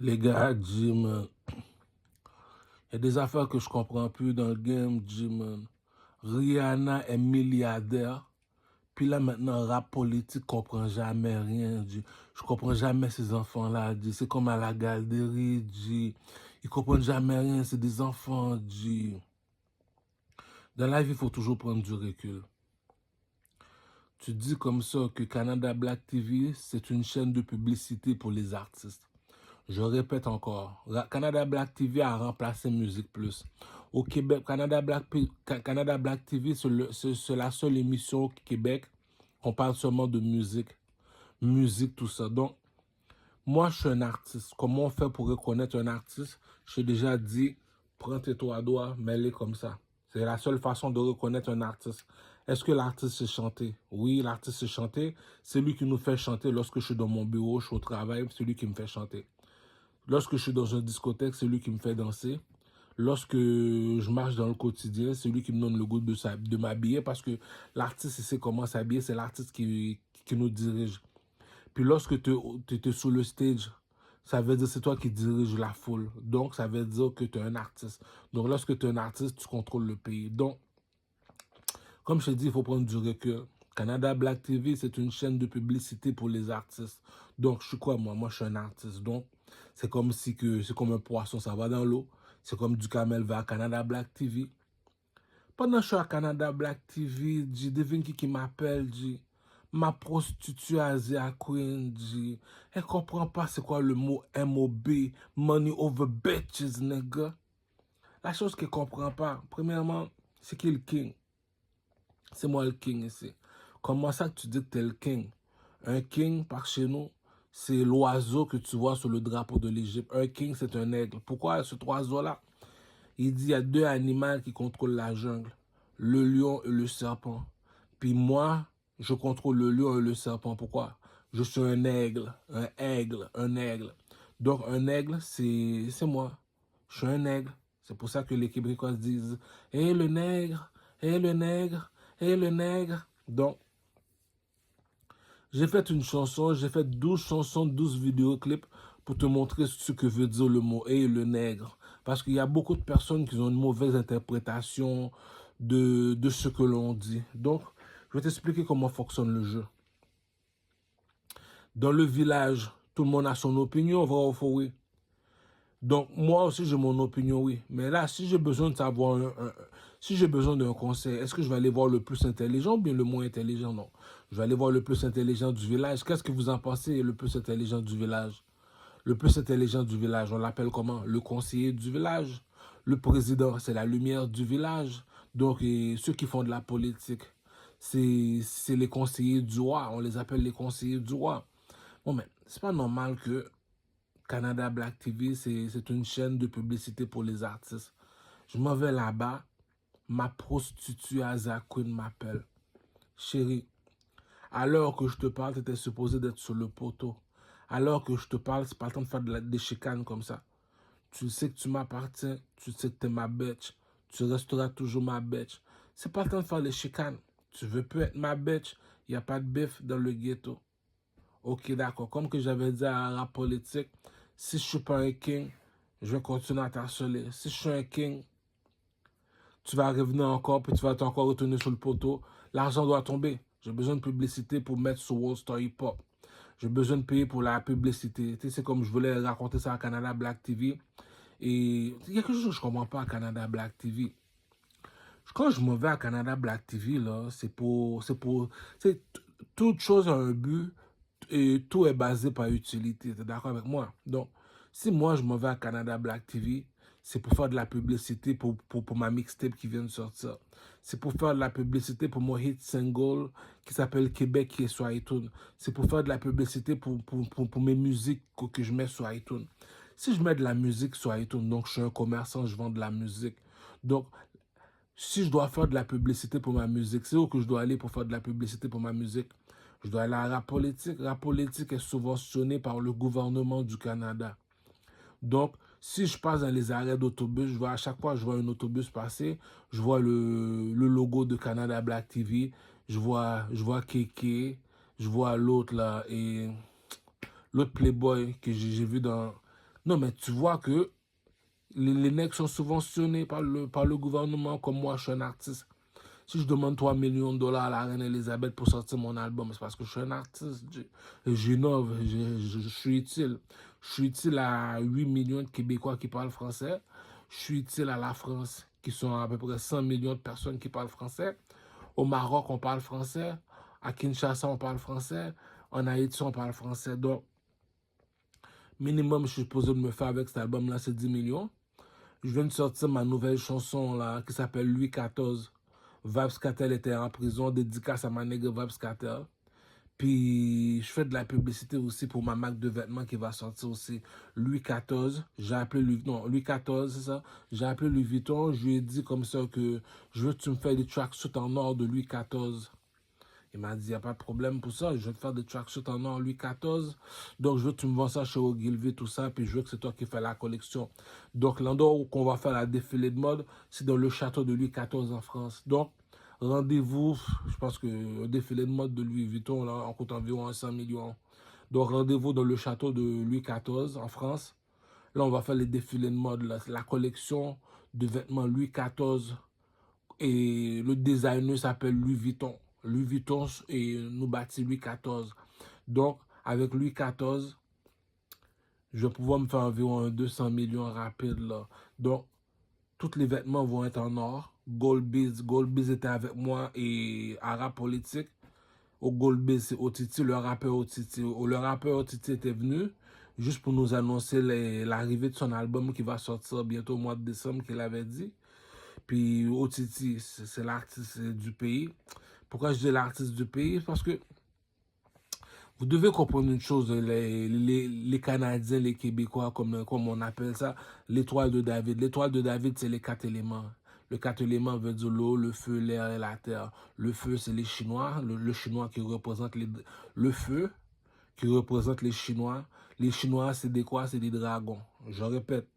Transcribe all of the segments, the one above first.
Les gars, Jim, il y a des affaires que je comprends plus dans le game, Jim. Rihanna est milliardaire. Puis là, maintenant, rap politique, comprend jamais rien, G. Je comprends jamais ces enfants-là, G. C'est comme à la galerie, G. Ils comprennent jamais rien, c'est des enfants, G. Dans la vie, il faut toujours prendre du recul. Tu dis comme ça que Canada Black TV, c'est une chaîne de publicité pour les artistes. Je répète encore, Canada Black TV a remplacé Musique Plus. Au Québec, Canada Black TV, c'est la seule émission au Québec qu'on parle seulement de musique, tout ça. Donc, moi, je suis un artiste. Comment on fait pour reconnaître un artiste? Je t'ai déjà dit, prends tes trois doigts, mets-les comme ça. C'est la seule façon de reconnaître un artiste. Est-ce que l'artiste sait chanter? Oui, l'artiste sait chanter. C'est lui qui nous fait chanter lorsque je suis dans mon bureau, je suis au travail, c'est lui qui me fait chanter. Lorsque je suis dans une discothèque, c'est lui qui me fait danser. Lorsque je marche dans le quotidien, c'est lui qui me donne le goût de m'habiller parce que l'artiste, il sait comment s'habiller, c'est l'artiste qui nous dirige. Puis lorsque tu es sur le stage, ça veut dire que c'est toi qui dirige la foule. Donc, ça veut dire que tu es un artiste. Donc, lorsque tu es un artiste, tu contrôles le pays. Donc, comme je t'ai dit, il faut prendre du recul. Canada Black TV, c'est une chaîne de publicité pour les artistes. Donc, je suis quoi, moi? Moi, je suis un artiste. Donc, c'est comme si que c'est comme un poisson, ça va dans l'eau. C'est comme du camel va à Canada Black TV. Pendant que je suis à Canada Black TV, j'ai devine qui m'appelle, j'ai ma prostituée Asia Queen, j'ai elle comprend pas c'est quoi le mot MOB, Money Over Bitches, nigga. La chose qu'elle comprend pas, premièrement, c'est qui le king? C'est moi le king ici. Comment ça que tu dis que t'es le king? Un king, par chez nous, c'est l'oiseau que tu vois sur le drapeau de l'Égypte. Un king, c'est un aigle. Pourquoi ce oiseau-là? Il dit il y a deux animaux qui contrôlent la jungle. Le lion et le serpent. Puis moi, je contrôle le lion et le serpent. Pourquoi? Je suis un aigle. Un aigle. Un aigle. Donc un aigle, c'est moi. Je suis un aigle. C'est pour ça que les Québécois disent « Hé le nègre, hé le nègre, hé le nègre ». Donc, j'ai fait une chanson, j'ai fait 12 chansons, 12 vidéoclips pour te montrer ce que veut dire le mot « et le nègre ». Parce qu'il y a beaucoup de personnes qui ont une mauvaise interprétation de ce que l'on dit. Donc, je vais t'expliquer comment fonctionne le jeu. Dans le village, tout le monde a son opinion, vrai ou faux, oui. Donc, moi aussi, j'ai mon opinion, oui. Mais là, si j'ai besoin de savoir, si j'ai besoin d'un conseil, est-ce que je vais aller voir le plus intelligent ou bien le moins intelligent? Non. Je vais aller voir le plus intelligent du village. Qu'est-ce que vous en pensez, le plus intelligent du village? Le plus intelligent du village, on l'appelle comment? Le conseiller du village. Le président, c'est la lumière du village. Donc, ceux qui font de la politique, c'est les conseillers du roi. On les appelle les conseillers du roi. Bon, mais c'est pas normal que Canada Black TV, c'est une chaîne de publicité pour les artistes. Je m'en vais là-bas, ma prostituée Aza Queen m'appelle. Chérie, à l'heure que je te parle, tu étais supposé d'être sur le poteau. À l'heure que je te parle, c'est pas le temps de faire des chicanes comme ça. Tu sais que tu m'appartiens, tu sais que tu es ma bitch, tu resteras toujours ma bitch. C'est pas le temps de faire les chicanes. Tu veux plus être ma bitch, il n'y a pas de bif dans le ghetto. Ok, d'accord. Comme que j'avais dit à la politique, si je suis pas un king, je vais continuer à t'harceler. Si je suis un king, tu vas revenir encore, puis tu vas encore retourner sur le poteau. L'argent doit tomber. J'ai besoin de publicité pour mettre sur World Star Hip Hop. J'ai besoin de payer pour la publicité. Tu sais, c'est comme je voulais raconter ça à Canada Black TV. Et il y a quelque chose que je comprends pas à Canada Black TV. Quand je m'en vais à Canada Black TV, là, toute chose a un but et tout est basé par utilité. Tu es d'accord avec moi? Donc, si moi je m'en vais à Canada Black TV, c'est pour faire de la publicité pour ma mixtape qui vient de sortir. C'est pour faire de la publicité pour mon hit single qui s'appelle Québec qui est sur iTunes. C'est pour faire de la publicité pour mes musiques que je mets sur iTunes. Si je mets de la musique sur iTunes, donc je suis un commerçant, je vends de la musique. Donc, si je dois faire de la publicité pour ma musique, c'est où que je dois aller pour faire de la publicité pour ma musique? Je dois aller à la politique. La politique est subventionnée par le gouvernement du Canada. Donc, si je passe dans les arrêts d'autobus, je vois à chaque fois que je vois un autobus passer, je vois le logo de Canada Black TV, je vois Keke, je vois l'autre là, et l'autre Playboy que j'ai vu Non, mais tu vois que les nègres sont subventionnés par le gouvernement, comme moi, je suis un artiste. Si je demande 3 millions de dollars à la reine Elisabeth pour sortir mon album, c'est parce que je suis un artiste. J'innove, je suis utile. Je suis utile à 8 millions de Québécois qui parlent français. Je suis utile à la France, qui sont à peu près 100 millions de personnes qui parlent français. Au Maroc, on parle français. À Kinshasa, on parle français. En Haïti, on parle français. Donc, minimum, je suis supposé de me faire avec cet album-là, c'est 10 millions. Je viens de sortir ma nouvelle chanson là, qui s'appelle Louis XIV. Vybz Kartel était en prison, dédicace à ma nègre Vybz Kartel. Puis je fais de la publicité aussi pour ma marque de vêtements qui va sortir aussi. Louis XIV, j'ai appelé Louis, non, Louis XIV, c'est ça. J'ai appelé Louis Vuitton, je lui ai dit comme ça que je veux que tu me fasses des tracksuits en or de Louis XIV. Il m'a dit, il n'y a pas de problème pour ça. Je vais te faire des tracksuits en or Louis XIV. Donc, je veux que tu me vends ça chez Ogilvy, tout ça. Puis, je veux que c'est toi qui fais la collection. Donc, l'endroit où on va faire la défilé de mode, c'est dans le château de Louis XIV en France. Donc, rendez-vous. Je pense que le défilé de mode de Louis Vuitton, là, on coûte environ 100 millions. Donc, rendez-vous dans le château de Louis XIV en France. Là, on va faire les défilés de mode, là, la collection de vêtements Louis XIV et le designer s'appelle Louis Vuitton. Louis Vuitton et nous bâtit Louis XIV. Donc, avec Louis XIV, je vais pouvoir me faire environ 200 millions rapide là. Donc, tous les vêtements vont être en or. Goldbiz était avec moi et Arabe Politique. Au Goldbiz, c'est Otiti, le rappeur Otiti. Le rappeur Otiti était venu juste pour nous annoncer l'arrivée de son album qui va sortir bientôt au mois de décembre, qu'il avait dit. Puis Otiti, c'est l'artiste du pays. Pourquoi je dis l'artiste du pays? Parce que vous devez comprendre une chose, les Canadiens, les Québécois, comme on appelle ça, l'étoile de David. L'étoile de David, c'est les 4 éléments. Le 4 éléments veut dire l'eau, le feu, l'air et la terre. Le feu, c'est les Chinois. Le Chinois qui représente le feu, qui représente les Chinois. Les Chinois, c'est des quoi? C'est des dragons. Je répète,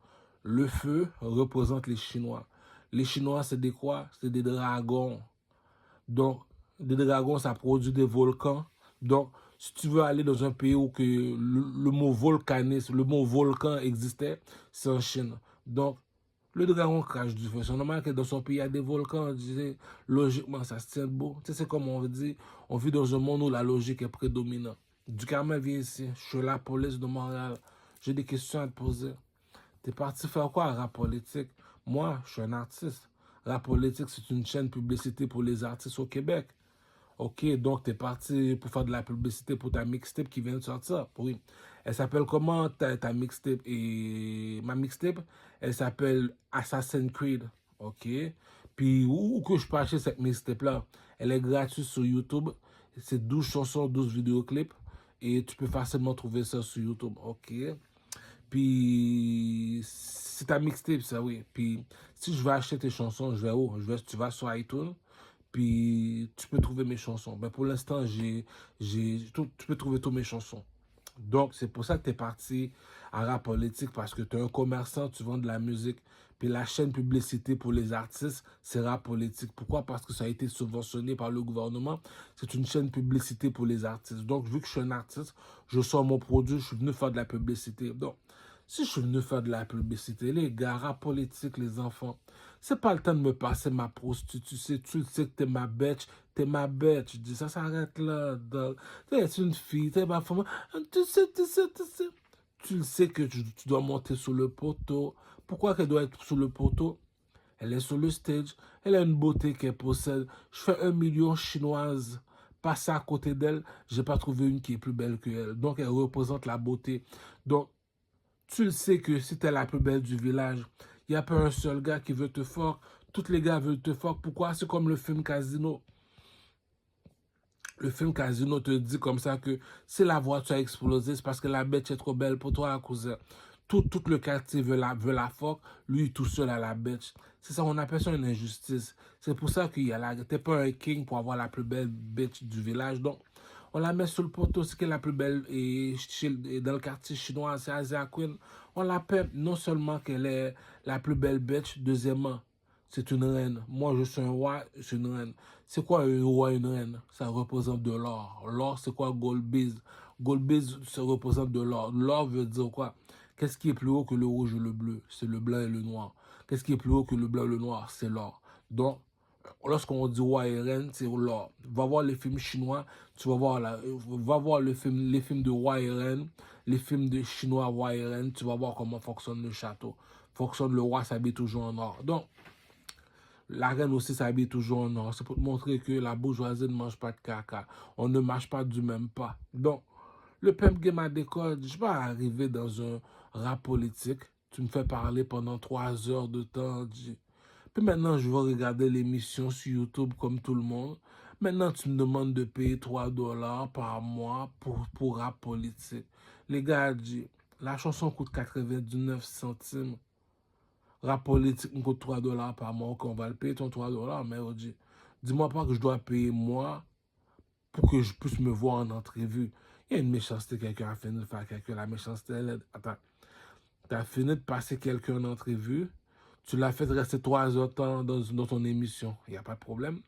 le feu représente les Chinois. Les Chinois, c'est des quoi? C'est des dragons. Donc, des dragons, ça produit des volcans. Donc, si tu veux aller dans un pays où que le mot volcanisme, le mot volcan existait, c'est en Chine. Donc, le dragon crache du feu. C'est normal que dans son pays, il y a des volcans. Logiquement, ça se tient debout. Tu sais, c'est comme on dit, on vit dans un monde où la logique est prédominante. Du Carmel, viens ici. Je suis la police de Montréal. J'ai des questions à te poser. T'es parti faire quoi à Rap Politique? Moi, je suis un artiste. Rap Politique, c'est une chaîne publicité pour les artistes au Québec. Ok, donc t'es parti pour faire de la publicité pour ta mixtape qui vient de sortir. Oui. Elle s'appelle comment ta mixtape? Et ma mixtape, elle s'appelle Assassin's Creed. Ok. Puis où que je peux acheter cette mixtape-là? Elle est gratuite sur YouTube. C'est 12 chansons, 12 vidéoclips. Et tu peux facilement trouver ça sur YouTube. Ok. Puis, c'est ta mixtape, ça, oui. Puis, si je veux acheter tes chansons, je vais où? Tu vas sur iTunes, puis tu peux trouver mes chansons. Ben, pour l'instant, tu peux trouver toutes mes chansons. Donc, c'est pour ça que tu es parti à Rap Politique, parce que tu es un commerçant, tu vends de la musique. Puis la chaîne publicité pour les artistes, c'est Rap Politique. Pourquoi? Parce que ça a été subventionné par le gouvernement. C'est une chaîne publicité pour les artistes. Donc, vu que je suis un artiste, je sors mon produit, je suis venu faire de la publicité. Donc, si je suis venu faire de la publicité, les gars, Rap Politique, les enfants, c'est pas le temps de me passer ma prostituée. Tu le sais que t'es ma bête. T'es ma bête. Je dis, ça s'arrête là. T'es une fille, t'es ma femme. Tu sais. Tu le sais que tu dois monter sur le poteau. Pourquoi qu'elle doit être sur le poteau? Elle est sur le stage. Elle a une beauté qu'elle possède. Je fais 1 million chinoise. Passer à côté d'elle, j'ai pas trouvé une qui est plus belle qu'elle. Donc, elle représente la beauté. Donc, tu le sais que si t'es la plus belle du village, il n'y a pas un seul gars qui veut te fuck. Tous les gars veulent te fuck. Pourquoi? C'est comme le film Casino. Le film Casino te dit comme ça que si la voiture a explosé, c'est parce que la bête est trop belle pour toi, cousin. Tout le quartier veut la fuck, lui tout seul à la bête. C'est ça, on appelle ça une injustice. C'est pour ça qu'il y a t'es pas un king pour avoir la plus belle bitch du village. Donc, on la met sur le poteau, c'est qu'elle est la plus belle et dans le quartier chinois, c'est Asia Queen. On l'appelle non seulement qu'elle est la plus belle bitch, deuxièmement, c'est une reine. Moi, je suis un roi, je suis une reine. C'est quoi un roi, une reine? Ça représente de l'or. L'or, c'est quoi Gold Biz? Gold Biz, ça représente de l'or. L'or veut dire quoi? Qu'est-ce qui est plus haut que le rouge et le bleu? C'est le blanc et le noir. Qu'est-ce qui est plus haut que le blanc et le noir? C'est l'or. Donc, lorsqu'on dit roi et reine, c'est l'or. Va voir les films chinois, tu vas voir, va voir les films de roi et reine, les films de chinois roi et reine, tu vas voir comment fonctionne le château. Fonctionne, le roi s'habille toujours en or. Donc, la reine aussi s'habille toujours en or. C'est pour te montrer que la bourgeoisie ne mange pas de caca. On ne marche pas du même pas. Donc, le pimp game à décor, je ne vais pas arriver dans un rap politique. Tu me fais parler pendant 3 heures de temps. Puis maintenant, je vais regarder l'émission sur YouTube comme tout le monde. Maintenant, tu me demandes de payer 3 dollars par mois pour rap politique. Les gars, la chanson coûte 99 centimes. Rap politique me coûte 3 dollars par mois. Ok, on va le payer ton 3 dollars, mais dis-moi pas que je dois payer moi pour que je puisse me voir en entrevue. Il y a une méchanceté, quelqu'un a fini de faire quelqu'un. La méchanceté, attends, tu as fini de passer quelqu'un en entrevue, tu l'as fait rester 3 heures de temps dans ton émission. Il n'y a pas de problème.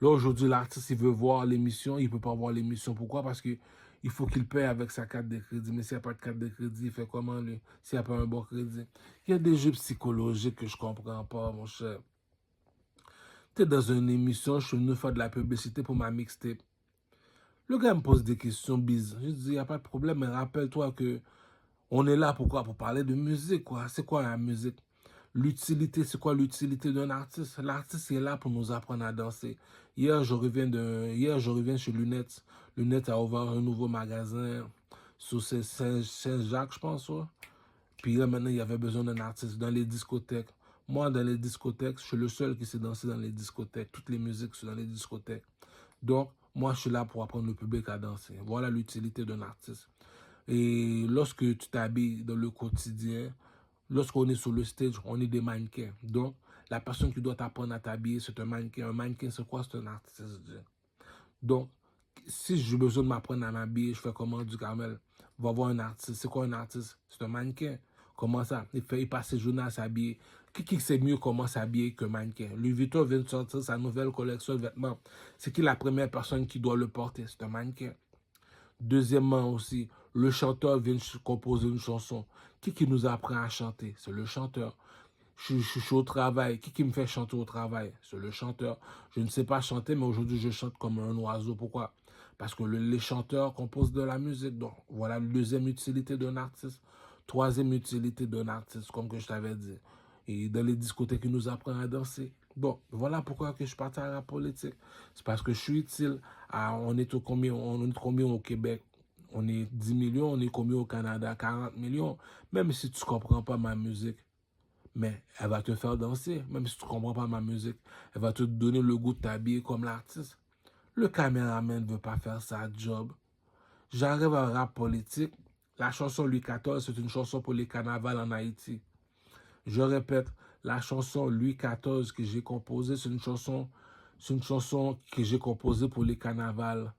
Là, aujourd'hui, l'artiste, il veut voir l'émission, il ne peut pas voir l'émission. Pourquoi? Parce que il faut qu'il paye avec sa carte de crédit. Mais s'il n'y a pas de carte de crédit, il fait comment, lui? S'il n'y a pas un bon crédit. Il y a des jeux psychologiques que je ne comprends pas, mon cher. Tu es dans une émission, je suis venu faire de la publicité pour ma mixtape. Le gars me pose des questions bizarres. Je dis, il n'y a pas de problème, mais rappelle-toi que on est là pourquoi? Pour parler de musique, quoi. C'est quoi la musique? L'utilité, c'est quoi l'utilité d'un artiste? L'artiste est là pour nous apprendre à danser. Hier, je reviens chez Lunettes. Lunettes a ouvert un nouveau magasin sur Saint-Jacques, je pense. Ouais. Puis là, maintenant, il y avait besoin d'un artiste dans les discothèques. Moi, dans les discothèques, je suis le seul qui sait danser dans les discothèques. Toutes les musiques sont dans les discothèques. Donc, moi, je suis là pour apprendre le public à danser. Voilà l'utilité d'un artiste. Et lorsque tu t'habilles dans le quotidien, lorsqu'on est sur le stage, on est des mannequins. Donc, la personne qui doit t'apprendre à t'habiller, c'est un mannequin. Un mannequin, c'est quoi? C'est un artiste. Donc, si j'ai besoin de m'apprendre à m'habiller, je fais comment du Carmel? Va voir un artiste. C'est quoi un artiste? C'est un mannequin. Comment ça? Il passe ses journées à s'habiller. Qui sait mieux comment s'habiller qu'un mannequin? Louis Vuitton vient de sortir sa nouvelle collection de vêtements. C'est qui la première personne qui doit le porter? C'est un mannequin. Deuxièmement aussi, le chanteur vient composer une chanson. Qui nous apprend à chanter? C'est le chanteur. Je suis au travail. Qui me fait chanter au travail? C'est le chanteur. Je ne sais pas chanter, mais aujourd'hui, je chante comme un oiseau. Pourquoi? Parce que les chanteurs composent de la musique. Donc, voilà la deuxième utilité d'un artiste. Troisième utilité d'un artiste, comme que je t'avais dit. Et dans les discothèques, il nous apprend à danser. Bon, voilà pourquoi que je partais à la politique. C'est parce que je suis utile. On est combien au Québec? On est 10 millions. On est combien au Canada? 40 millions. Même si tu ne comprends pas ma musique, mais elle va te faire danser. Même si tu ne comprends pas ma musique, elle va te donner le goût de t'habiller comme l'artiste. Le caméraman ne veut pas faire sa job. J'arrive à un rap politique. La chanson Louis XIV, c'est une chanson pour les carnavals en Haïti. Je répète, la chanson Louis XIV que j'ai composée, c'est une chanson que j'ai composée pour les carnavals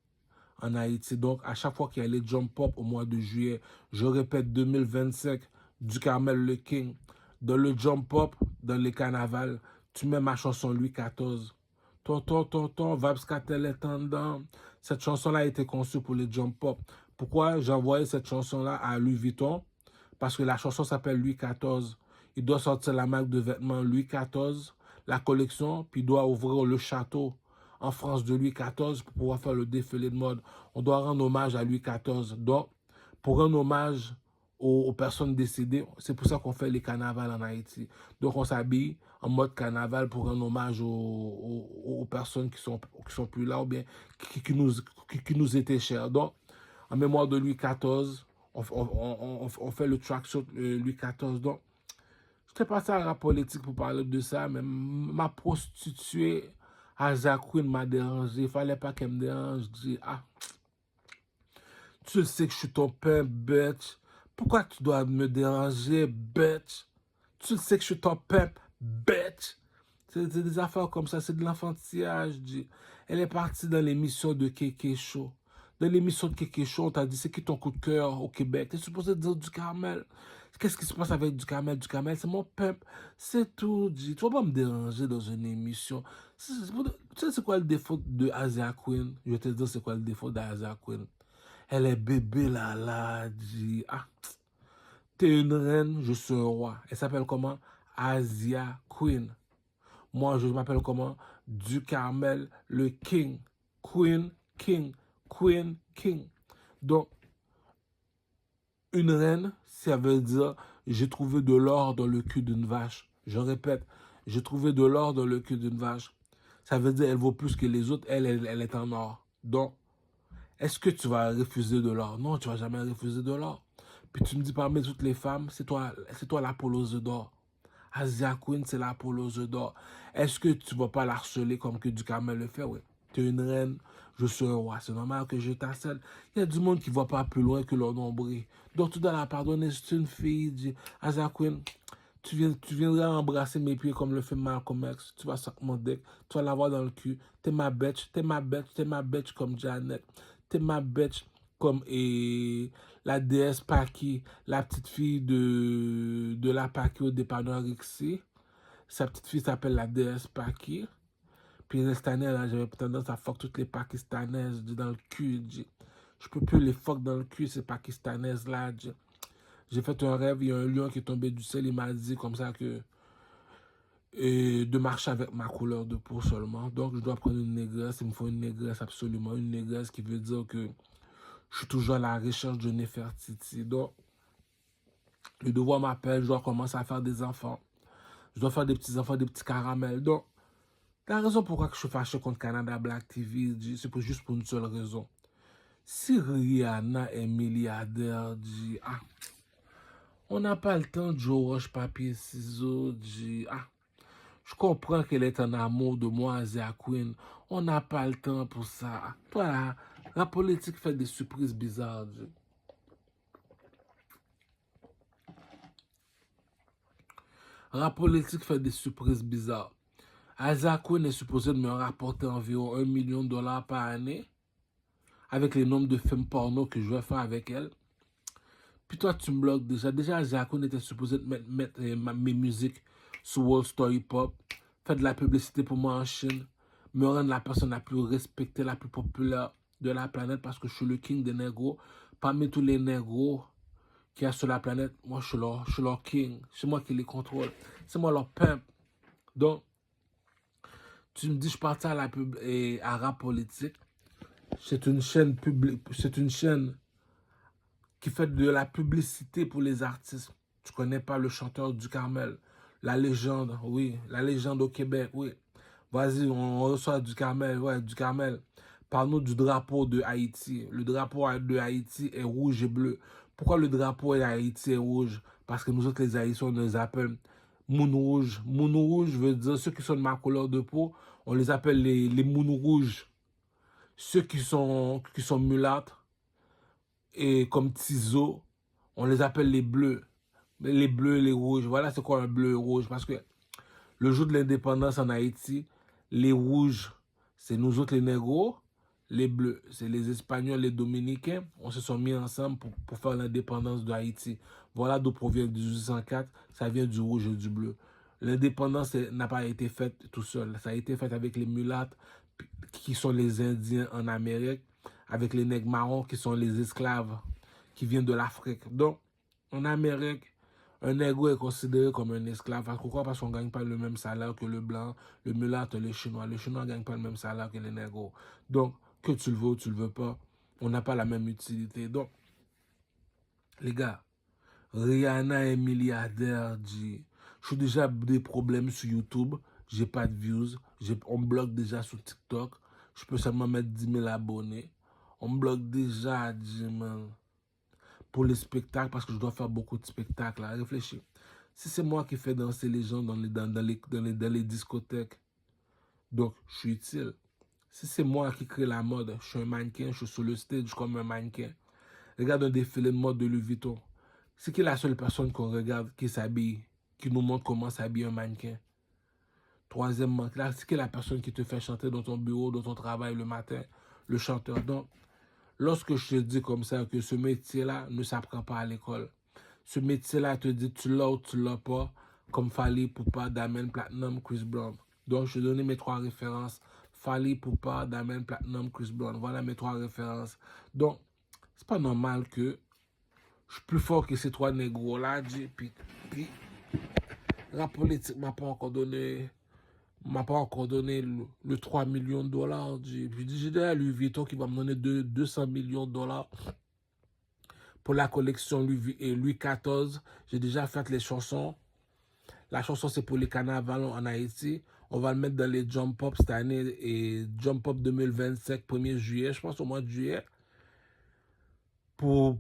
en Haïti. Donc, à chaque fois qu'il y a les Jump Pop au mois de juillet, je répète 2025, du Carmel le King. Dans le Jump Pop, dans les carnavals, tu mets ma chanson Louis XIV. Tonton, Vabs Cartel est en dedans. Cette chanson-là a été conçue pour les Jump Pop. Pourquoi j'ai envoyé cette chanson-là à Louis Vuitton? Parce que la chanson s'appelle Louis XIV. Il doit sortir la marque de vêtements Louis XIV, la collection, puis il doit ouvrir le château en France de Louis XIV pour pouvoir faire le défilé de mode. On doit rendre hommage à Louis XIV. Donc, pour rendre hommage aux personnes décédées, c'est pour ça qu'on fait les carnavals en Haïti. Donc, on s'habille en mode carnaval pour rendre hommage aux personnes qui sont plus là ou bien qui nous étaient chères. Donc, en mémoire de Louis XIV, on fait le track sur Louis XIV. Donc, je t'ai passé à la politique pour parler de ça, mais ma prostituée Aza Queen m'a dérangé. Il fallait pas qu'elle me dérange. Je dis, tu sais que je suis ton père, bitch. Pourquoi tu dois me déranger, bitch? Tu sais que je suis ton père, bitch. C'est des affaires comme ça, c'est de l'enfantillage. Elle est partie dans l'émission de Kéké Show. Dans l'émission de Kéké Show, on t'a dit c'est qui ton coup de cœur au Québec? T'es supposé dire du Carmel. Qu'est-ce qui se passe avec du Carmel? Du Carmel, c'est mon peuple. C'est tout, Tu vas pas me déranger dans une émission. Tu sais c'est quoi le défaut de Asia Queen? Je vais te dire c'est quoi le défaut d'Asia Queen. Elle est bébé là, T'es une reine, je suis un roi. Elle s'appelle comment? Asia Queen. Moi, je m'appelle comment? Du Carmel, le King. Queen, King. Queen, King. Donc, une reine, ça veut dire j'ai trouvé de l'or dans le cul d'une vache. Je répète, j'ai trouvé de l'or dans le cul d'une vache. Ça veut dire elle vaut plus que les autres, elle est en or. Donc, est-ce que tu vas refuser de l'or? Non, tu vas jamais refuser de l'or. Puis tu me dis parmi toutes les femmes, c'est toi l'Apollo d'or. Asia Queen, c'est l'Apollo d'or. Est-ce que tu vas pas l'harceler comme que du Carmel le fait? Oui. Tu es une reine, je suis un roi. C'est normal que je t'harcèle. Il y a du monde qui ne va pas plus loin que leur nombril. Donc tu dois la pardonner. C'est une fille. Dit, Asia Queen, tu viendras embrasser mes pieds comme le fait Malcolm X. Tu vas suck mon deck. Tu vas l'avoir dans le cul. T'es ma bitch. T'es ma bitch. T'es ma bitch comme Janet. T'es ma bitch comme la déesse Paki, la petite fille de la Paki au dépanneur Rixi. Sa petite fille s'appelle la déesse Paki. Puis cette année, là, j'avais tendance à fuck toutes les Pakistanaises dans le cul. Je peux plus les fuck dans le cul, ces Pakistanaises là. J'ai fait un rêve, il y a un lion qui est tombé du ciel, il m'a dit comme ça que de marcher avec ma couleur de peau seulement. Donc je dois prendre une négresse, il me faut une négresse absolument, une négresse qui veut dire que je suis toujours à la recherche de Nefertiti. Donc le devoir m'appelle, je dois commencer à faire des enfants. Je dois faire des petits enfants, des petits caramels. Donc la raison pourquoi je suis fâché contre Canada Black TV, c'est juste pour une seule raison. Si Rihanna est milliardaire, on n'a pas le temps de jouer au roche, papier, ciseaux, je comprends qu'elle est en amour de moi, Asia Queen. On n'a pas le temps pour ça. Toi, là, la politique fait des surprises bizarres, La politique fait des surprises bizarres. Asia Queen est supposé de me rapporter environ 1 million de dollars par année avec les nombres de films porno que je vais faire avec elle. Puis toi, tu me bloques déjà. Déjà, Asia Queen était supposé de mettre mes musiques sur World Story Pop, faire de la publicité pour moi en Chine, me rendre la personne la plus respectée, la plus populaire de la planète parce que je suis le king des négros. Parmi tous les négros qu'il y a sur la planète, moi, je suis leur king. C'est moi qui les contrôle. C'est moi leur pimp. Donc, tu me dis, je partais à la pub et à rap politique. C'est une chaîne publique, c'est une chaîne qui fait de la publicité pour les artistes. Tu connais pas le chanteur du Carmel, la légende, oui, la légende au Québec, oui. Vas-y, on reçoit du Carmel, ouais, du Carmel. Parle-nous du drapeau de Haïti. Le drapeau de Haïti est rouge et bleu. Pourquoi le drapeau de Haïti est rouge? Parce que nous autres, les Haïtiens, on les appelle Moun rouge. Moun rouge veut dire ceux qui sont de ma couleur de peau, on les appelle les Moun rouges. Ceux qui sont mulâtres et comme Tizo, on les appelle les bleus. Les bleus et les rouges. Voilà c'est quoi un bleu et rouge. Parce que le jour de l'indépendance en Haïti, les rouges, c'est nous autres les négros. Les bleus, c'est les Espagnols, les Dominicains. On se sont mis ensemble pour faire l'indépendance de Haïti. Voilà d'où provient 1804. Ça vient du rouge et du bleu. L'indépendance n'a pas été faite tout seul. Ça a été fait avec les mulattes qui sont les Indiens en Amérique, avec les nègres marrons qui sont les esclaves qui viennent de l'Afrique. Donc, en Amérique, un nègre est considéré comme un esclave. Pourquoi? Parce qu'on ne gagne pas le même salaire que le blanc, le mulâtre, le chinois. Le chinois ne gagne pas le même salaire que les nègres. Donc, que tu le veux ou tu le veux pas, on n'a pas la même utilité. Donc, les gars, Rihanna est milliardaire, je suis déjà des problèmes sur YouTube, j'ai pas de views, on me bloque déjà sur TikTok, je peux seulement mettre 10 000 abonnés. On me bloque déjà, man, pour les spectacles, parce que je dois faire beaucoup de spectacles. Là. Réfléchis. Si c'est moi qui fais danser les gens dans les discothèques, donc je suis utile. Si c'est moi qui crée la mode, je suis un mannequin, je suis sur le stage comme un mannequin. Regarde un défilé de mode de Louis Vuitton. C'est qui la seule personne qu'on regarde qui s'habille, qui nous montre comment s'habille un mannequin? Troisièmement, c'est qui la personne qui te fait chanter dans ton bureau, dans ton travail le matin? Le chanteur. Donc, lorsque je te dis comme ça que ce métier-là ne s'apprend pas à l'école, ce métier-là te dit tu l'as ou tu l'as pas, comme Fally Ipupa, Diamond Platinum, Chris Brown. Donc, je vais donner mes 3 références. Fally Ipupa, Diamond Platinum, Chris Brown. Voilà mes 3 références. Donc, c'est pas normal que Je suis plus fort que ces trois négros là, dit. Puis la politique m'a pas encore donné le 3 millions de dollars. Puis j'ai dit à Louis Vuitton qui va me donner 200 millions de dollars pour la collection Louis XIV. J'ai déjà fait les chansons. La chanson, c'est pour les carnavals en Haïti. On va le mettre dans les Jump Up cette année. Et Jump Up 2025, 1er juillet, je pense au mois de juillet. Pour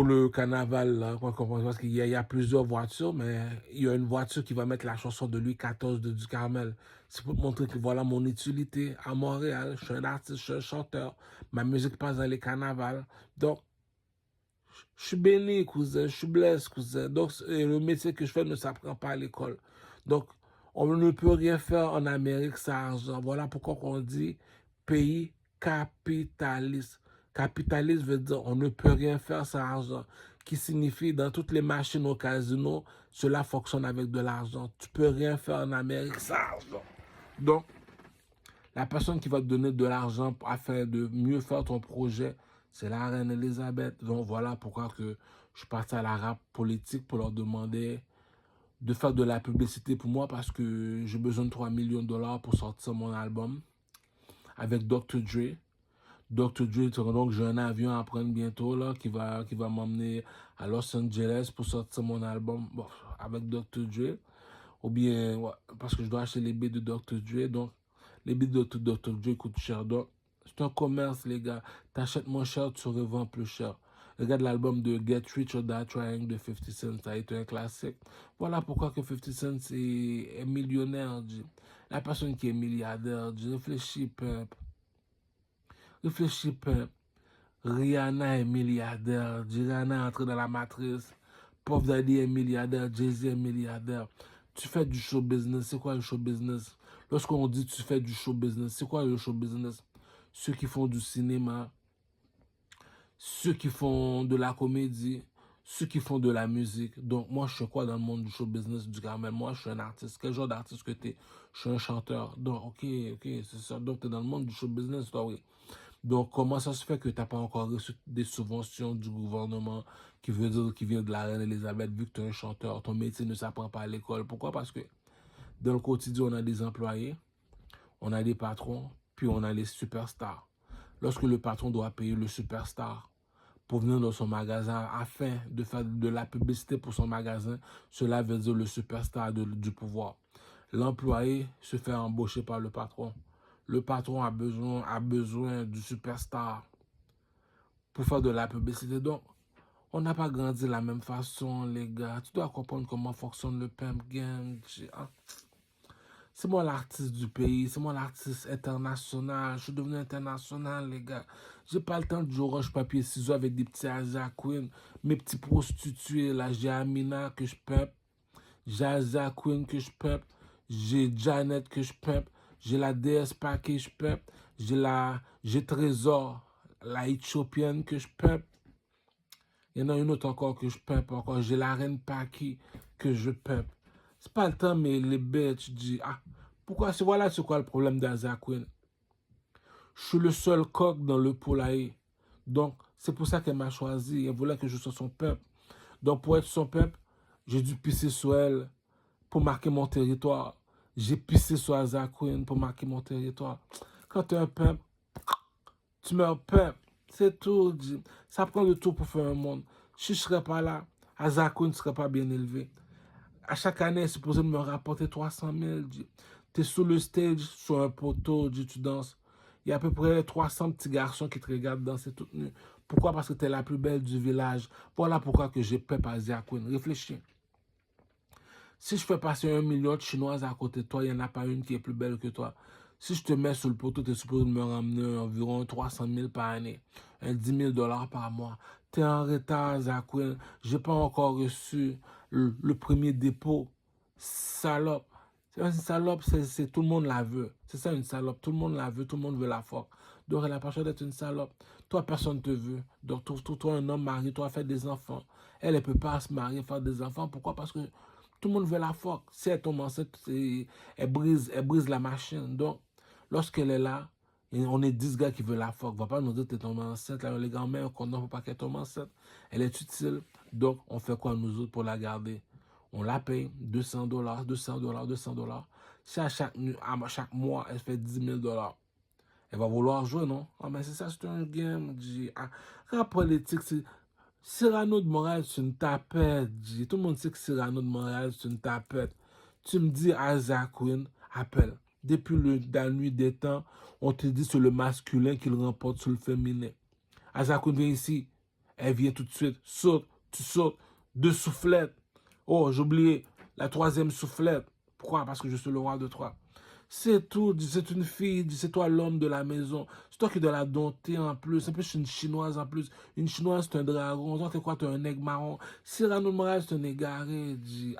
le carnaval, là, parce qu'il y a plusieurs voitures, mais il y a une voiture qui va mettre la chanson de Louis XIV de Du Carmel. C'est pour te montrer que voilà mon utilité à Montréal. Je suis un artiste, je suis un chanteur. Ma musique passe dans les carnavals. Donc, je suis béni, cousin. Je suis blessé, cousin. Donc, le métier que je fais ne s'apprend pas à l'école. Donc, on ne peut rien faire en Amérique sans argent. Voilà pourquoi on dit pays capitaliste. Capitaliste veut dire on ne peut rien faire sans argent. Qui signifie dans toutes les machines au casino, cela fonctionne avec de l'argent. Tu peux rien faire en Amérique sans argent. Donc, la personne qui va te donner de l'argent afin de mieux faire ton projet, c'est la reine Elisabeth. Donc voilà pourquoi que je suis parti à la rap politique pour leur demander de faire de la publicité pour moi parce que j'ai besoin de 3 millions de dollars pour sortir mon album avec Dr. Dre. Dr. Dre, donc j'ai un avion à prendre bientôt là, qui va m'emmener à Los Angeles pour sortir mon album avec Dr. Dre. Ou bien, ouais, parce que je dois acheter les bits de Dr. Dre. Donc, les bits de Dr. Dre coûtent cher. Donc, c'est un commerce, les gars. T'achètes moins cher, tu revends plus cher. Regarde l'album de Get Rich or Die Trying de 50 Cent. Ça a été un classique. Voilà pourquoi que 50 Cent est millionnaire. Dit. La personne qui est milliardaire, dit, réfléchis, peuple. Réfléchis, peuple. Rihanna est milliardaire. Rihanna est entrée dans la matrice. Puff Daddy est milliardaire. Jay-Z est milliardaire. Tu fais du show business. C'est quoi le show business? Lorsqu'on dit tu fais du show business, c'est quoi le show business? Ceux qui font du cinéma, ceux qui font de la comédie, ceux qui font de la musique. Donc, moi, je suis quoi dans le monde du show business du Carmel? Moi, je suis un artiste. Quel genre d'artiste que t'es? Je suis un chanteur. Donc, ok, c'est ça. Donc, t'es dans le monde du show business, toi, oui. Donc, comment ça se fait que tu n'as pas encore reçu des subventions du gouvernement qui veut dire qui vient de la reine Elisabeth vu que tu es un chanteur? Ton métier ne s'apprend pas à l'école. Pourquoi? Parce que dans le quotidien, on a des employés, on a des patrons, puis on a les superstars. Lorsque le patron doit payer le superstar pour venir dans son magasin afin de faire de la publicité pour son magasin, cela veut dire le superstar du pouvoir. L'employé se fait embaucher par le patron. Le patron a besoin du superstar pour faire de la publicité. Donc, on n'a pas grandi de la même façon, les gars. Tu dois comprendre comment fonctionne le pimp game. C'est moi l'artiste du pays, c'est moi l'artiste international. Je suis devenu international, les gars. J'ai pas le temps de jouer roche, papier, ciseaux avec des petits Asia Queen. Mes petits prostituées, là, j'ai Amina que je pimp. J'ai Asia Queen que je pimp. J'ai Janet que je pimp. J'ai la DS Paquet que je pimp. J'ai Trésor, la Éthiopienne que je pimp. Il y en a une autre encore que je pimp encore. J'ai la Reine Paquet que je pimp. C'est pas le temps, mais les bitches disent, ah, pourquoi, voilà c'est quoi le problème d'Asia Queen. Je suis le seul coq dans le poulailler. Donc, c'est pour ça qu'elle m'a choisi. Elle voulait que je sois son peuple. Donc, pour être son peuple, j'ai dû pisser sur elle pour marquer mon territoire. J'ai pissé sur Asia Queen pour marquer mon territoire. Quand tu es un peuple, tu mets un peuple. C'est tout. Ça prend de tout pour faire un monde. Si je ne serais pas là, Asia Queen ne serait pas bien élevé. À chaque année, elle est supposée me rapporter 300 000. Tu es sur le stage, sur un poteau, tu danses. Il y a à peu près 300 petits garçons qui te regardent danser toute nue. Pourquoi? Parce que tu es la plus belle du village. Voilà pourquoi que j'ai peur à Asia Queen. Réfléchis. Si je fais passer 1 million de Chinoises à côté de toi, il n'y en a pas une qui est plus belle que toi. Si je te mets sur le poteau, tu es supposé me ramener environ 300 000 par année. 10 000 $ par mois. Tu es en retard, Zaquin. Je n'ai pas encore reçu le premier dépôt. Salope. C'est une salope, tout le monde la veut. C'est ça une salope. Tout le monde la veut, tout le monde veut la force. Donc elle n'a pas choisi d'être une salope. Toi, personne ne te veut. Donc trouve-toi un homme, marie-toi, fais des enfants. Elle ne peut pas se marier, faire des enfants. Pourquoi? Parce que tout le monde veut la force. Si elle tombe enceinte, elle brise la machine. Donc, lorsqu'elle est là, Et on est 10 gars qui veulent la fuck. Va pas nous dire que t'es tombé enceinte. Là, les gars, mais un condom, faut pas qu'elle tombe enceinte. Elle est utile. Donc, on fait quoi nous autres pour la garder? On la paye 200$, 200$, 200$. Si à chaque mois, elle fait 10 000$. Elle va vouloir jouer, non? Ah, mais c'est ça, c'est un game. Rap politique, c'est... Cyrano de Montréal, c'est une tapette. Tout le monde sait que Cyrano de Montréal, c'est une tapette. Tu me dis, Isaac Queen, appelle. Depuis la nuit des temps, on te dit sur le masculin qu'il remporte sur le féminin. Isaac Queen vient ici. Elle vient tout de suite. Saute, tu sautes. 2 soufflettes. Oh, j'ai oublié la 3e soufflette. Pourquoi? Parce que je suis le roi de 3. C'est tout, c'est une fille, c'est toi l'homme de la maison. C'est toi qui dois la dompter en plus. En plus, je suis une chinoise en plus. Une chinoise, c'est un dragon. Toi, t'es quoi? T'es un aigle marron. Cyrano de Montréal, c'est un égaré. Il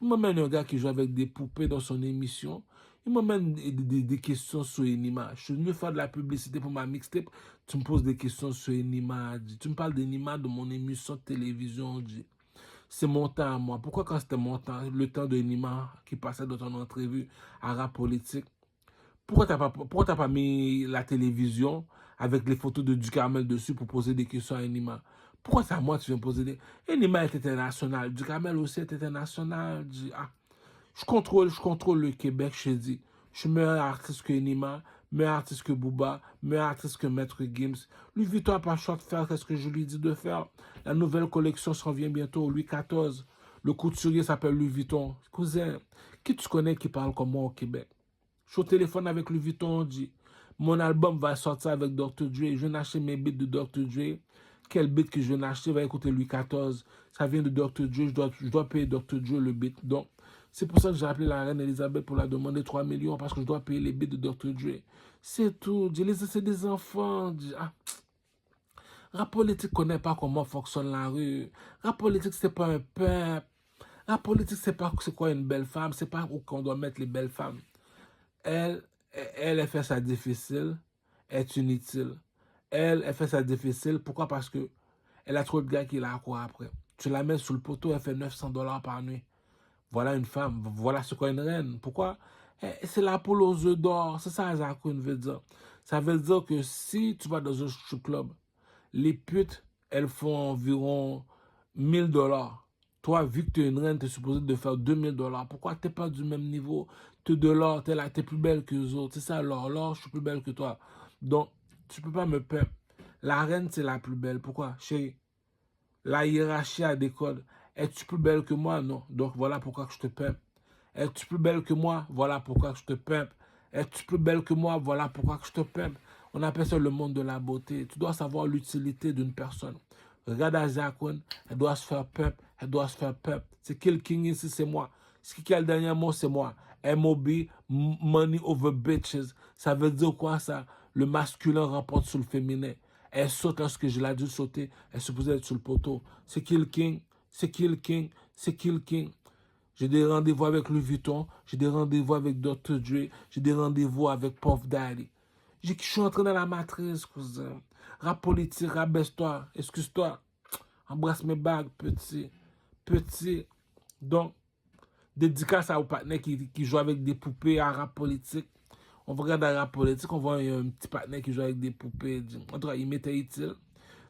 m'emmène un gars qui joue avec des poupées dans son émission. Il m'emmène des questions sur Enima. Je suis venu faire de la publicité pour ma mixtape. Tu me poses des questions sur Enima. Tu me parles d'Enima de mon émission de télévision. C'est mon temps à moi. Pourquoi quand c'était mon temps, le temps de Nima qui passait dans ton entrevue à rap politique, pourquoi t'as pas mis la télévision avec les photos de Ducamel dessus pour poser des questions à Nima? Pourquoi c'est à moi que tu viens poser des... Nima est international. Ducamel aussi est international. Je contrôle le Québec, je te dis. Je suis meilleur artiste que Nima, meilleur artiste que Booba, meilleur artiste que Maître Gims. Louis Vuitton n'a pas le choix de faire ce que je lui dis de faire. La nouvelle collection s'en vient bientôt, Louis XIV. Le couturier s'appelle Louis Vuitton. Cousin, qui tu connais qui parle comme moi au Québec? Je suis au téléphone avec Louis Vuitton, on dit. Mon album va sortir avec Dr. Dre. Je viens d'acheter mes beats de Dr. Dre. Quel beat que je viens d'acheter va écouter Louis XIV. Ça vient de Dr. Dre. Je dois payer Dr. Dre le beat. Donc, c'est pour ça que j'ai appelé la reine Elisabeth pour la demander 3 millions parce que je dois payer les beats de Dr. Dre. C'est tout. C'est des enfants. Rap politique connaît pas comment fonctionne la rue. Rap politique, c'est pas un peuple. Rap politique, c'est pas c'est quoi une belle femme. C'est pas où qu'on doit mettre les belles femmes. Elle, elle fait ça difficile, est inutile. Elle fait ça difficile. Pourquoi? Parce que elle a trop de gars qui la quoi après. Tu la mets sous le poteau, elle fait 900$ par nuit. Voilà une femme, voilà ce qu'est une reine. Pourquoi? C'est la poule aux œufs d'or. C'est ça, Zakoun veut dire. Ça veut dire que si tu vas dans un strip club, les putes, elles font environ 1000$. Toi, vu que tu es une reine, tu es supposé de faire 2000$. Pourquoi tu n'es pas du même niveau? Tu es de l'or, tu es plus belle que les autres. C'est ça, l'or. L'or, je suis plus belle que toi. Donc, tu peux pas me perdre. La reine, c'est la plus belle. Pourquoi? Chérie, la hiérarchie a des codes. Es-tu plus belle que moi? Non. Donc, voilà pourquoi que je te pimpe. Es-tu plus belle que moi? Voilà pourquoi que je te pimpe. Es-tu plus belle que moi? Voilà pourquoi que je te pimpe. On appelle ça le monde de la beauté. Tu dois savoir l'utilité d'une personne. Regarde Azakon, elle doit se faire pimp, elle doit se faire pimp. C'est qui le king ici? C'est moi. Ce qui a le dernier mot, c'est moi. MOB, money over bitches. Ça veut dire quoi ça? Le masculin remporte sur le féminin. Elle saute lorsque je l'ai dû sauter. Elle est supposée être sur le poteau. C'est qui le king? C'est qui le king? C'est qui le king? J'ai des rendez-vous avec Louis Vuitton. J'ai des rendez-vous avec Dr. Dre. J'ai des rendez-vous avec Puff Daddy. Je suis entré dans la matrice, cousin. Rap politique, rabaisse-toi. Excuse-toi. Embrasse mes bagues, petit. Petit. Donc, dédicace à aux partenaires qui jouent avec des poupées à rap politique. On regarde à rap politique, on voit un petit partenaire qui joue avec des poupées. En tout cas, il m'était utile.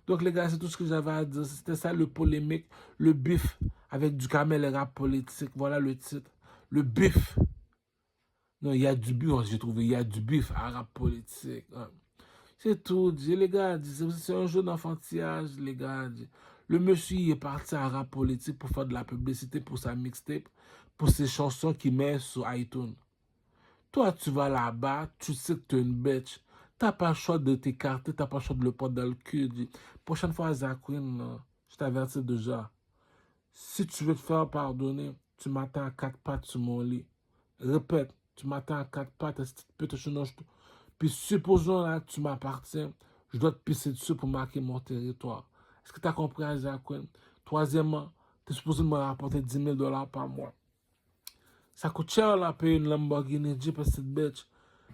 Donc, les gars, c'est tout ce que j'avais à dire. C'était ça le polémique, le bif avec du camel et rap politique. Voilà le titre. Le bif. Non, il y a du bif, j'ai trouvé. Il y a du bif à rap politique. C'est tout, les gars. C'est un jeu d'enfantillage, les gars. Le monsieur il est parti à rap politique pour faire de la publicité pour sa mixtape, pour ses chansons qu'il met sur iTunes. Toi, tu vas là-bas, tu sais que tu es une bitch. T'as pas le choix de t'écarter, t'as pas le choix de le prendre dans le cul. Prochaine fois, Zakwin, je t'avertis déjà. Si tu veux te faire pardonner, tu m'attends à 4 pattes sur mon lit. Répète, tu m'attends à 4 pattes, puis supposons là que tu m'appartiens, je dois te pisser dessus pour marquer mon territoire. Est-ce que tu as compris, Zakwin? Troisièmement, tu es supposé me rapporter 10 000$ par mois. Ça coûte cher là, payer une Lamborghini Jeep à cette bitch.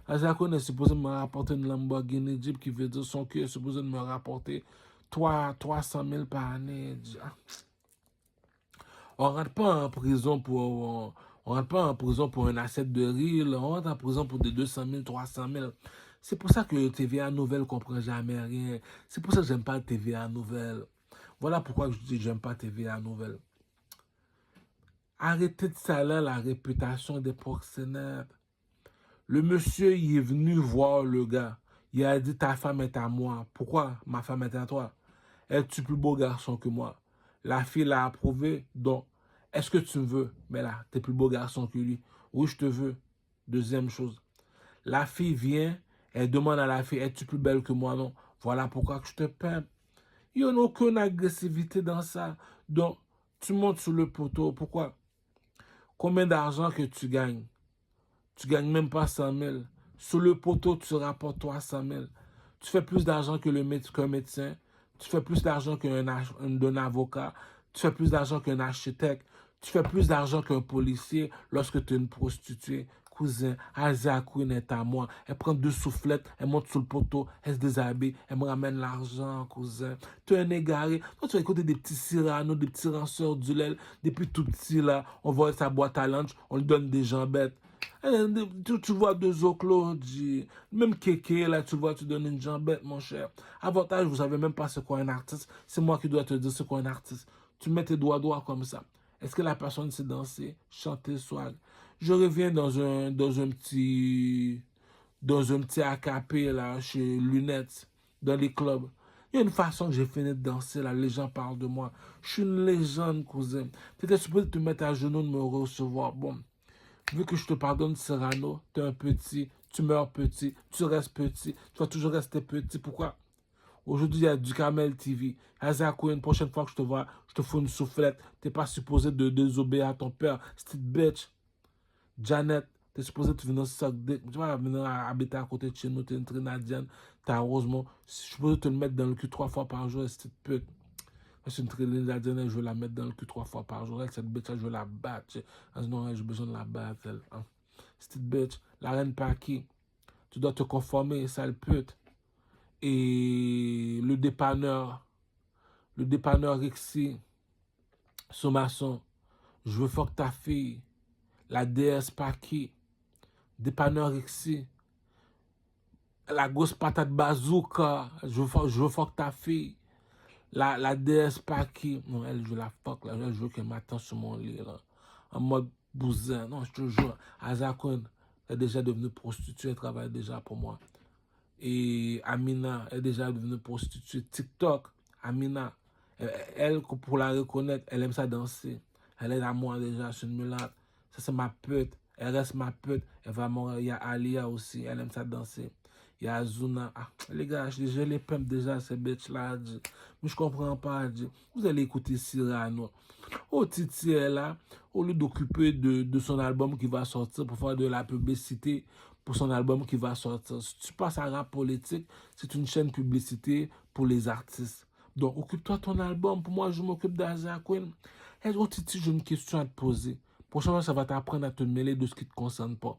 Azakon est supposé me rapporter une Lamborghini Jeep qui veut dire son cul est supposé me rapporter 300 000 par année. On rentre pas en prison pour... On rentre pas en prison pour un assiette de riz, on rentre en prison pour des 200 000, 300 000. C'est pour ça que TVA Nouvelle ne comprend jamais rien. C'est pour ça que j'aime pas TVA Nouvelle. Voilà pourquoi je dis que j'aime pas TVA Nouvelle. Arrêtez de salir la réputation des proxénètes. Le monsieur, il est venu voir le gars. Il a dit, ta femme est à moi. Pourquoi ma femme est à toi? Es-tu plus beau garçon que moi? La fille l'a approuvé. Donc, est-ce que tu me veux? Mais là, tu es plus beau garçon que lui. Oui, je te veux. Deuxième chose. La fille vient, elle demande à la fille, es-tu plus belle que moi? Non. Voilà pourquoi que je te pimpe. Il n'y a aucune agressivité dans ça. Donc, tu montes sur le poteau. Pourquoi? Combien d'argent que tu gagnes? Tu gagnes même pas 100 000. Sur le poteau, tu rapportes 300 000. Tu fais plus d'argent qu'un médecin. Tu fais plus d'argent qu'un avocat. Tu fais plus d'argent qu'un architecte. Tu fais plus d'argent qu'un policier lorsque tu es une prostituée. Cousin, Asia Queen est à moi. Elle prend 2 soufflettes, elle monte sur le poteau, elle se déshabille, elle me ramène l'argent, cousin. Tu es un égaré. Toi, tu vas écouter des petits Cyrano, des petits ranceurs du lait. Depuis tout petit, là, on voit sa boîte à lunch, on lui donne des jambettes. Tu vois 2 Claudie. Même Kéké, là, tu vois, tu donnes une jambette, mon cher. Avantage, vous savez même pas ce qu'est un artiste. C'est moi qui dois te dire ce qu'est un artiste. Tu mets tes doigts droits comme ça. Est-ce que la personne sait danser, chanter, swag? Je reviens dans un petit acapé, là, chez Lunettes, dans les clubs. Il y a une façon que j'ai fini de danser, là, les gens parlent de moi. Je suis une légende, cousin. Tu étais supposé te mettre à genoux de me recevoir. Bon, vu que je te pardonne, Cyrano, tu es un petit, tu meurs petit, tu restes petit, tu vas toujours rester petit. Pourquoi? Aujourd'hui, il y a du Camel TV. Azako, une prochaine fois que je te vois, je te fous une soufflette. Tu n'es pas supposé de désobéir à ton père. Cette bitch. Janet, tu es supposé de venir suck dick. Tu vas venir habiter à côté de chez nous, tu es une Trinadienne, tu as Rosemont. Je suis supposé te le mettre dans le cul 3 fois par jour, cette pute. Je suis une Trinadienne, je vais la mettre dans le cul 3 fois par jour. Cette bitch, je vais la battre. Non, j'ai besoin de la battre. Hein. Cette bitch, la reine Paki, tu dois te conformer, sale pute. Et le dépanneur Rixi, Sommaçon, je veux fuck ta fille. La déesse Paki, dépanneur Rixi, la grosse patate bazooka, je veux fuck ta fille. La déesse Paki, non, elle, je veux la fuck, là, je veux qu'elle m'attende sur mon lit, là, en mode bousin. Non, je te jure, Azakon est déjà devenue prostituée, elle travaille déjà pour moi. Et Amina est déjà devenue prostituée. TikTok, Amina, elle, pour la reconnaître, elle aime ça danser. Elle est à moi déjà, c'est une mulâtre. Ça, c'est ma pute. Elle reste ma pute. Elle va mourir. Il y a Alia aussi, elle aime ça danser. Il y a Azuna. Ah, les gars, je les pump déjà, ces bitches-là. Mais je comprends pas. Vous allez écouter Cyrano. Oh, Titi est là, au lieu d'occuper de son album qui va sortir pour faire de la publicité pour son album qui va sortir. Si tu passes à rap politique, c'est une chaîne publicité pour les artistes. Donc, occupe-toi de ton album. Pour moi, je m'occupe d'Asia Queen. Et oh, Titi, j'ai une question à te poser. Prochainement, ça va t'apprendre à te mêler de ce qui ne te concerne pas.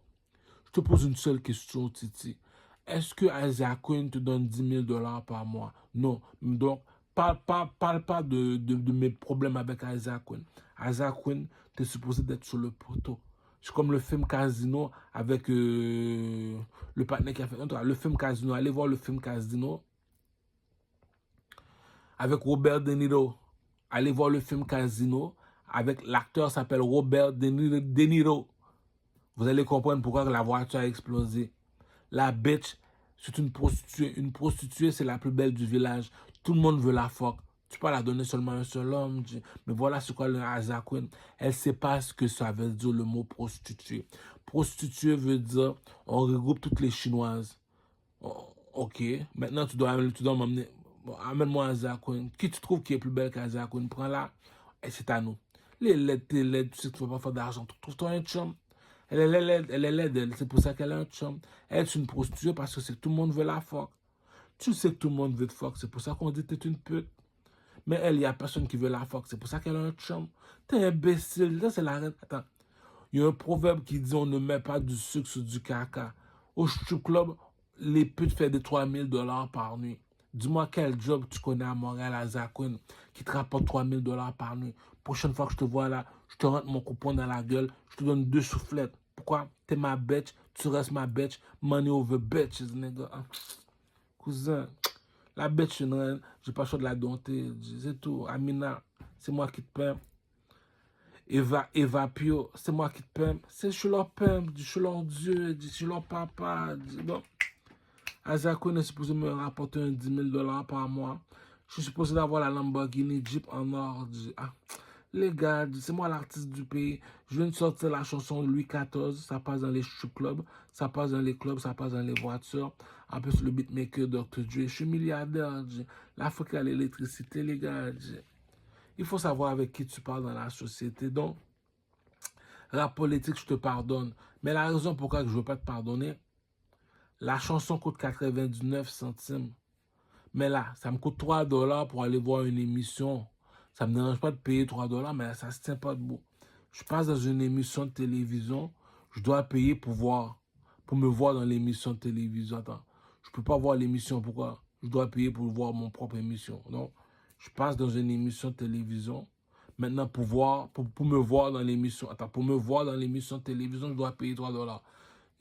Je te pose une seule question, Titi. Est-ce que Asia Queen te donne 10 000 $ par mois? Non. Donc, parle pas de mes problèmes avec Asia Queen. Asia Queen, tu es supposé d'être sur le poteau. C'est comme le film Casino avec le partenaire qui a fait. Le film Casino. Allez voir le film Casino avec Robert De Niro. Allez voir le film Casino avec l'acteur s'appelle Robert De Niro. Vous allez comprendre pourquoi la voiture a explosé. La bitch, c'est une prostituée. Une prostituée, c'est la plus belle du village. Tout le monde veut la fuck. Tu peux la donner seulement à un seul homme. Mais voilà ce qu'est le Asia Queen. Elle ne sait pas ce que ça veut dire le mot prostituée. Prostituée veut dire on regroupe toutes les Chinoises. Oh, ok. Maintenant, tu dois m'amener. Bon, amène-moi Asia Queen. Qui tu trouves qui est plus belle qu'Asia Queen? Prends-la. Et c'est à nous. Les LED, tu sais que tu ne vas pas faire d'argent. Trouve-toi un chum. Elle est laide, c'est pour ça qu'elle a un chum. Elle est une prostituée parce que tout le monde veut la fuck. Tu sais que tout le monde veut te fuck, c'est pour ça qu'on dit que t'es une pute. Mais elle, il n'y a personne qui veut la fuck, c'est pour ça qu'elle a un chum. T'es imbécile, là c'est la reine. Attends, il y a un proverbe qui dit on ne met pas du sucre sur du caca. Au strip club, les putes font des 3 000 $ par nuit. Dis-moi quel job tu connais à Montréal, à Zakoun, qui te rapporte 3 000 $ par nuit. Prochaine fois que je te vois là, je te rentre mon coupon dans la gueule, je te donne 2 soufflettes. Pourquoi? T'es ma bitch, tu restes ma bitch, money over bitches, nigga. Ah, cousin, la bitch, j'ai pas le choix de la dompter, c'est tout. Amina, c'est moi qui te paie. Eva Pio, c'est moi qui te paie. Je suis leur père, je suis leur Dieu, je suis leur papa. Donc, Azakoun est supposé me rapporter un 10 000 $ par mois. Je suis supposé d'avoir la Lamborghini Jeep en or. Ah, les gars, c'est moi l'artiste du pays. Je viens de sortir la chanson Louis XIV. Ça passe dans les strip clubs, ça passe dans les clubs, ça passe dans les voitures. En plus, le beatmaker Dr. Dre. Je suis milliardaire. L'Afrique a l'électricité, les gars. Il faut savoir avec qui tu parles dans la société. Donc, la politique, je te pardonne. Mais la raison pourquoi je ne veux pas te pardonner, la chanson coûte 99 centimes. Mais là, ça me coûte 3 $ pour aller voir une émission. Ça ne me dérange pas de payer 3 $, mais ça ne se tient pas debout. Je passe dans une émission de télévision, je dois payer pour me voir dans l'émission de télévision. Attends, je ne peux pas voir l'émission, pourquoi? Je dois payer pour voir mon propre émission. Donc, je passe dans une émission de télévision. Maintenant, pour me voir dans l'émission, pour me voir dans l'émission de télévision, je dois payer 3 $.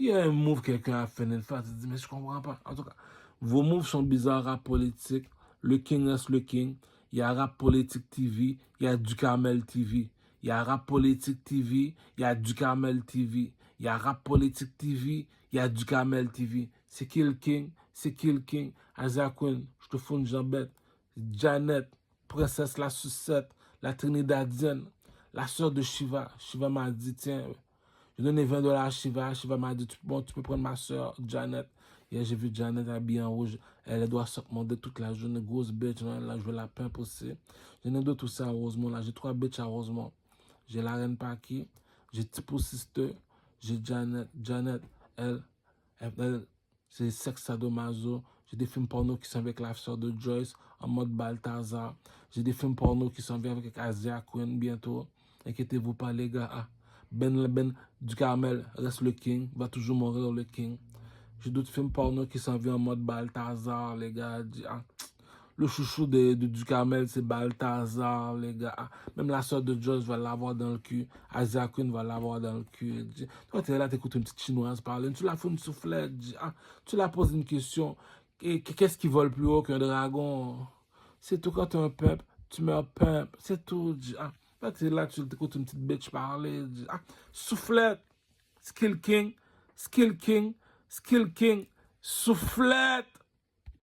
Il y a un move que quelqu'un a fait une fois, tu te dis, mais je comprends pas. En tout cas, vos moves sont bizarres, rap politique. Le King reste le King. Il y a Rap Politique TV, il y a Ducarmel TV. Il y a Rap Politique TV, il y a Ducarmel TV. Il y a Rap Politique TV, il y a Ducarmel TV. C'est qui le King? C'est qui le King? Azakoun, je te fous une jambette. Janet, princesse la sucette, la Trinidadienne, la sœur de Shiva. Shiva m'a dit, tiens, j'ai donné 20 $ à Shiva. Shiva m'a dit, bon, tu peux prendre ma soeur, Janet. Hier, j'ai vu Janet habillée en rouge. Elle doit se demander toute la journée. Grosse bitch, là, je veux la pimper aussi. J'en ai d'autres aussi à Rosemont, là. J'ai 3 bitches à Rosemont. J'ai la reine Paki. J'ai Tipo Sister. J'ai Janet. Janet, elle c'est sexe sadomaso. J'ai des films porno qui sont avec la sœur de Joyce en mode Balthazar. J'ai des films porno qui sont avec Asia Queen bientôt. Inquiétez-vous pas, les gars. Ah. Ben Ducarmel reste le king, va toujours mourir le king. J'ai d'autres films porno qui s'en viennent en mode Balthazar, les gars. Ah, le chouchou de Ducarmel, c'est Balthazar, les gars. Ah, même la soeur de Joyce va l'avoir dans le cul. Asia Queen va l'avoir dans le cul. Toi, tu es là, tu écoutes une petite chinoise parler. Tu la fais une soufflette. Ah, tu la poses une question. Qu'est-ce qui vole plus haut qu'un dragon? C'est tout, quand tu es un pimp, tu mets un pimp. C'est tout. Ah. Là, tu es là, tu écoutes une petite bitch parler. Ah, soufflette, Skill King, Skill King, Skill King, soufflette.